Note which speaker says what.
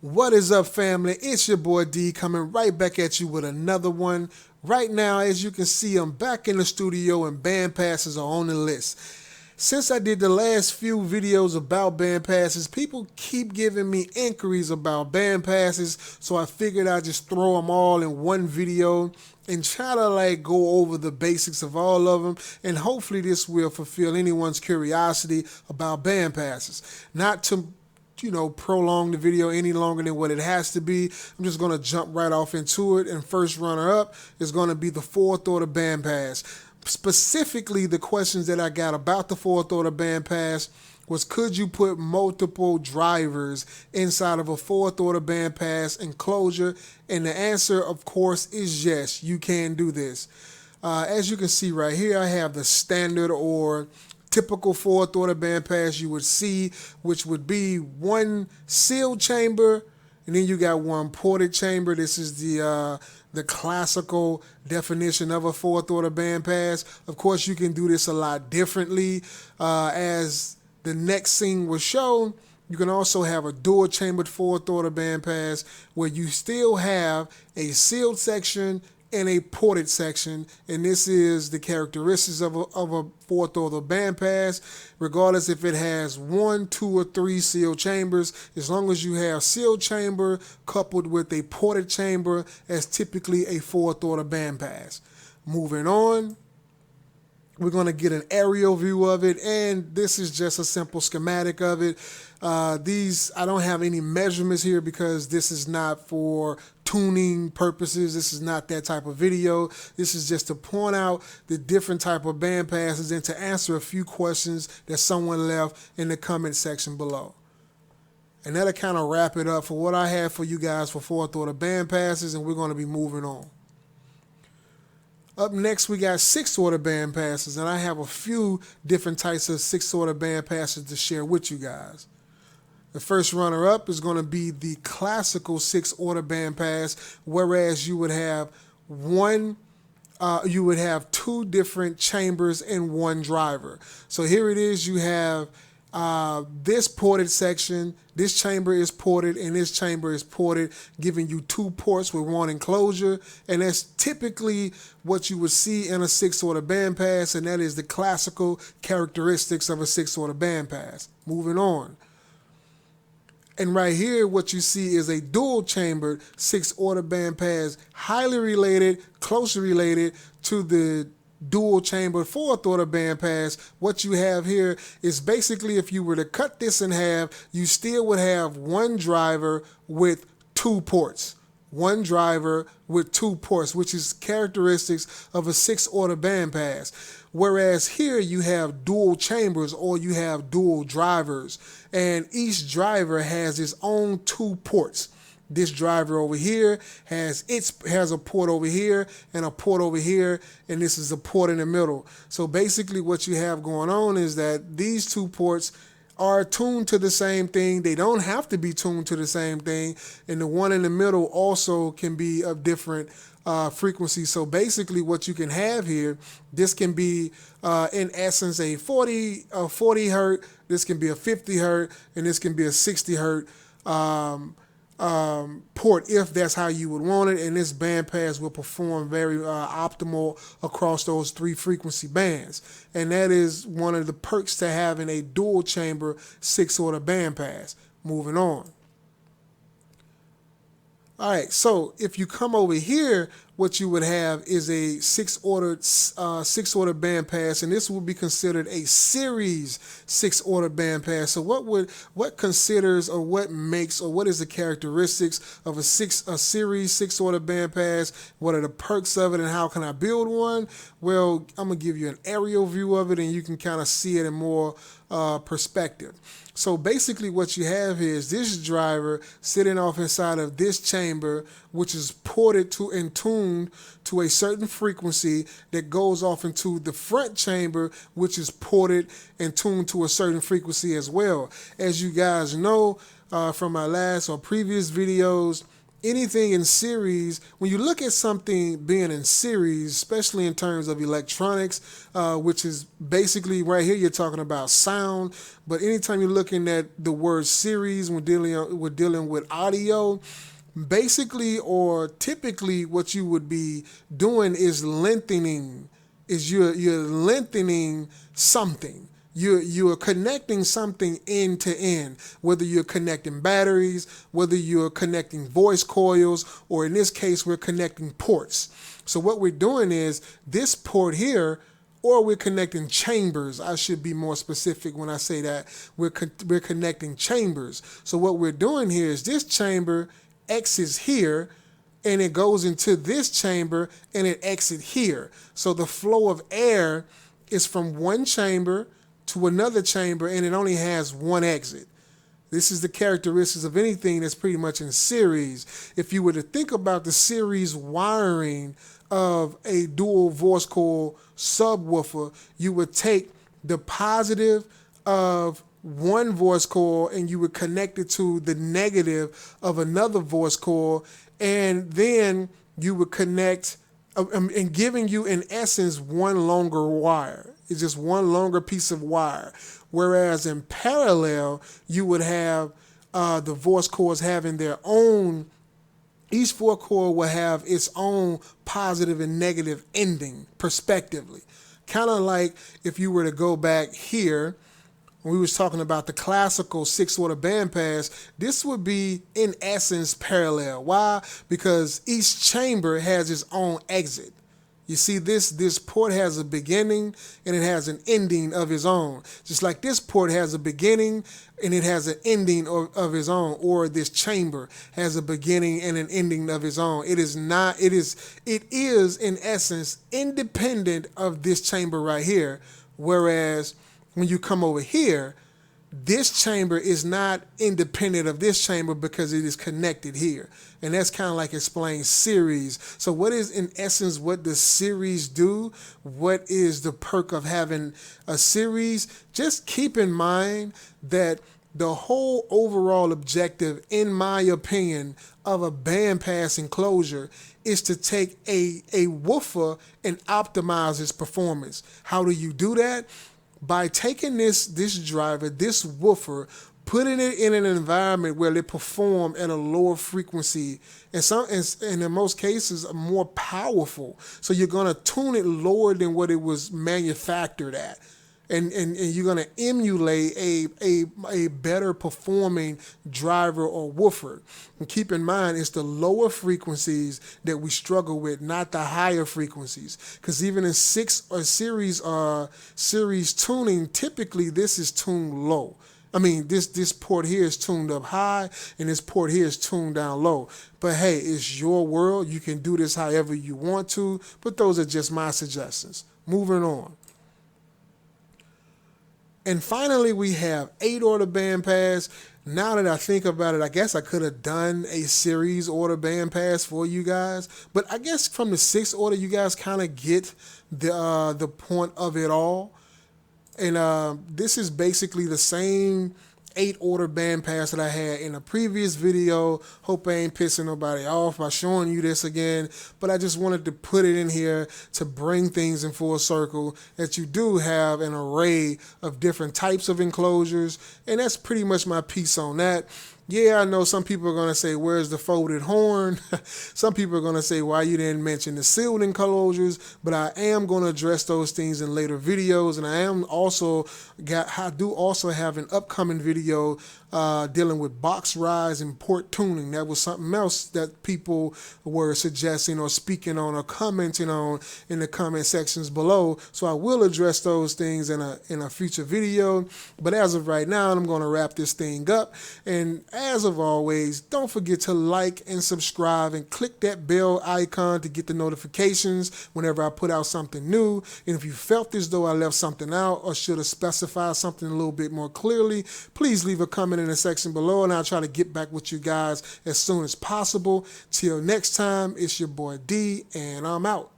Speaker 1: What is up, family? It's your boy D coming right back at you with another one. Right now, as you can see, I'm back in the studio and band passes are on the list. Since I did the last few videos about band passes, people keep giving me inquiries about band passes, so I figured I'd just throw them all in one video and try to go over the basics of all of them, and hopefully this will fulfill anyone's curiosity about band passes. Not to prolong the video any longer than what it has to be. I'm just going to jump right off into it. And first runner up is going to be the fourth order band pass. Specifically, the questions that I got about the fourth order band pass was, could you put multiple drivers inside of a fourth order band pass enclosure? And the answer, of course, is yes, you can do this. As you can see right here, I have the standard or typical fourth order band pass you would see, which would be one sealed chamber, and then you got one ported chamber. This is the classical definition of a fourth order band pass. Of course, you can do this a lot differently. As the next scene will show, you can also have a dual chambered fourth order band pass where you still have a sealed section and a ported section, and this is the characteristics of a fourth order band pass. Regardless if it has 1, 2, or 3 sealed chambers, as long as you have sealed chamber coupled with a ported chamber as typically a fourth order band pass. Moving on, we're going to get an aerial view of it, and this is just a simple schematic of it. I don't have any measurements here because this is not for tuning purposes. This is not that type of video. This is just to point out the different type of band passes and to answer a few questions that someone left in the comment section below. And that'll kind of wrap it up for what I have for you guys for fourth order band passes, and we're going to be moving on. Up next, we got sixth order band passes, and I have a few different types of sixth order band passes to share with you guys. The first runner up is going to be the classical sixth order band pass, whereas you would have two different chambers and one driver. So here it is, you have this ported section, this chamber is ported, and this chamber is ported, giving you 2 ports with 1 enclosure. And that's typically what you would see in a sixth order band pass, and that is the classical characteristics of a sixth order band pass. Moving on. And right here, what you see is a dual chambered sixth order band pass, highly related, closely related to the dual chamber fourth order band pass. What you have here is basically, if you were to cut this in half, you still would have one driver with 2 ports. One driver with 2 ports, which is characteristics of a sixth order band pass. Whereas here you have dual chambers, or you have dual drivers, and each driver has its own 2 ports. This driver over here has a port over here and a port over here, and this is a port in the middle. So basically what you have going on is that these 2 ports are tuned to the same thing. They don't have to be tuned to the same thing, and the one in the middle also can be of different frequency. So basically what you can have here, this can be in essence a 40 hertz, this can be a 50 hertz, and this can be a 60 hertz port, if that's how you would want it. And this band pass will perform very optimal across those 3 frequency bands. And that is one of the perks to having a dual chamber sixth order band pass. Moving on. All right, so if you come over here, what you would have is a sixth order band pass, and this would be considered a series sixth order band pass. So what considers, or what makes, or what is the characteristics of a series sixth order band pass? What are the perks of it, and how can I build one? Well, I'm gonna give you an aerial view of it, and you can kind of see it in more perspective. So basically what you have here is this driver sitting off inside of this chamber, which is ported to and tuned to a certain frequency that goes off into the front chamber, which is ported and tuned to a certain frequency as well. As you guys know from my last or previous videos, anything in series, when you look at something being in series, especially in terms of electronics, which is basically right here, you're talking about sound. But anytime you're looking at the word series, we're dealing with audio. Basically, or typically, what you would be doing is lengthening. You're lengthening something. You're connecting something end to end, whether you're connecting batteries, whether you're connecting voice coils, or in this case, we're connecting ports. So what we're doing is this port here, or we're connecting chambers. I should be more specific when I say that. We're connecting chambers. So what we're doing here is this chamber exits here, and it goes into this chamber, and it exits here. So the flow of air is from one chamber to another chamber, and it only has one exit. This is the characteristics of anything that's pretty much in series. If you were to think about the series wiring of a dual voice coil subwoofer, you would take the positive of one voice coil and you would connect it to the negative of another voice coil, and then you would connect and giving you in essence one longer wire. It's just one longer piece of wire. Whereas in parallel, you would have the voice coils having their own, each voice coil will have its own positive and negative ending, prospectively. Kind of like if you were to go back here, when we was talking about the classical 6-order bandpass, this would be in essence parallel. Why? Because each chamber has its own exit. You see, this port has a beginning and it has an ending of its own. Just like this port has a beginning and it has an ending of its own, or this chamber has a beginning and an ending of its own. It is in essence independent of this chamber right here. Whereas when you come over here, this chamber is not independent of this chamber because it is connected here. And that's kind of like explains series. So what is in essence, what does series do? What is the perk of having a series? Just keep in mind that the whole overall objective, in my opinion, of a bandpass enclosure is to take a woofer and optimize its performance. How do you do that? By taking this driver, this woofer, putting it in an environment where it perform at a lower frequency, and in most cases more powerful. So you're gonna tune it lower than what it was manufactured at. And you're going to emulate a better performing driver or woofer. And keep in mind, it's the lower frequencies that we struggle with, not the higher frequencies. Because even in series tuning, typically this is tuned low. I mean, this port here is tuned up high, and this port here is tuned down low. But hey, it's your world. You can do this however you want to, but those are just my suggestions. Moving on. And finally, we have 8-order bandpass. Now that I think about it, I guess I could have done a series order bandpass for you guys. But I guess from the 6th order, you guys kind of get the point of it all. And this is basically the same 8-order bandpass that I had in a previous video. Hope I ain't pissing nobody off by showing you this again, but I just wanted to put it in here to bring things in full circle, that you do have an array of different types of enclosures, and that's pretty much my piece on that. Yeah, I know some people are going to say, where's the folded horn? Some people are going to say, why you didn't mention the sealed enclosures? But I am going to address those things in later videos. And I do also have an upcoming video dealing with box rise and port tuning. That was something else that people were suggesting or speaking on or commenting on in the comment sections below. So I will address those things in a future video. But as of right now, I'm going to wrap this thing up. And as of always, don't forget to like and subscribe and click that bell icon to get the notifications whenever I put out something new. And if you felt as though I left something out or should have specified something a little bit more clearly, please leave a comment in the section below and I'll try to get back with you guys as soon as possible. Till next time, it's your boy D, and I'm out.